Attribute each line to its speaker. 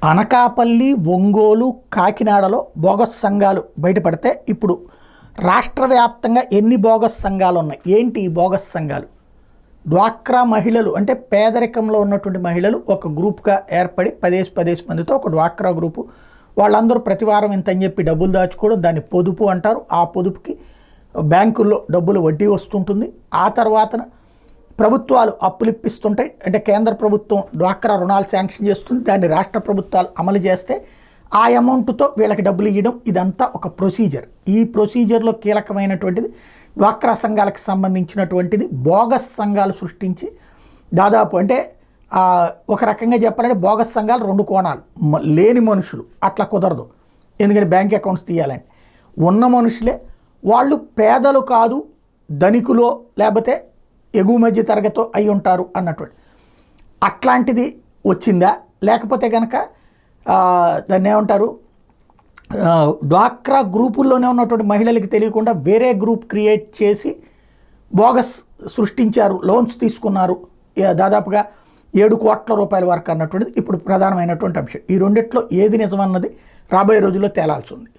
Speaker 1: అనకాపల్లి, ఒంగోలు, కాకినాడలో బోగస్ సంఘాలు బయటపడితే ఇప్పుడు రాష్ట్ర వ్యాప్తంగా ఎన్ని బోగస్ సంఘాలు ఉన్నాయి? ఏంటి ఈ బోగస్ సంఘాలు? డ్వాక్రా మహిళలు అంటే పేదరికంలో ఉన్నటువంటి మహిళలు ఒక గ్రూప్గా ఏర్పడి 10 మందితో ఒక డ్వాక్రా గ్రూపు, వాళ్ళందరూ ప్రతివారం ఇంత అని చెప్పి డబ్బులు దాచుకోవడం, దాన్ని పొదుపు అంటారు. ఆ పొదుపుకి బ్యాంకుల్లో డబ్బులు వడ్డీ వస్తుంటుంది. ఆ తర్వాత ప్రభుత్వాలు అప్పులు ఇప్పిస్తుంటాయి. అంటే కేంద్ర ప్రభుత్వం డ్వాక్రా రుణాలు శాంక్షన్ చేస్తుంది, దాన్ని రాష్ట్ర ప్రభుత్వాలు అమలు చేస్తే ఆ అమౌంట్తో వీళ్ళకి డబ్బులు ఇవ్వడం, ఇదంతా ఒక ప్రొసీజర్. ఈ ప్రొసీజర్లో కీలకమైనటువంటిది డ్వాక్రా సంఘాలకు సంబంధించినటువంటిది బోగస్ సంఘాలు సృష్టించి దాదాపు అంటే ఒక రకంగా చెప్పాలంటే బోగస్ సంఘాలు 2 కోణాలు. లేని మనుషులు అట్లా కుదరదు, ఎందుకంటే బ్యాంక్ అకౌంట్స్ తీయాలని. ఉన్న మనుషులే, వాళ్ళు పేదలు కాదు, ధనికులో లేకపోతే ఎగువ మధ్య తరగతో అయి ఉంటారు అన్నటువంటి అట్లాంటిది వచ్చిందా? లేకపోతే కనుక దాన్ని ఏమంటారు, డ్వాక్రా గ్రూపుల్లోనే ఉన్నటువంటి మహిళలకి తెలియకుండా వేరే గ్రూప్ క్రియేట్ చేసి బోగస్ సృష్టించారు, లోన్స్ తీసుకున్నారు దాదాపుగా 7 కోట్ల రూపాయల వరకు అన్నటువంటిది ఇప్పుడు ప్రధానమైనటువంటి అంశం. ఈ రెండిట్లో ఏది నిజమన్నది రాబోయే రోజుల్లో తేలాల్సి ఉంది.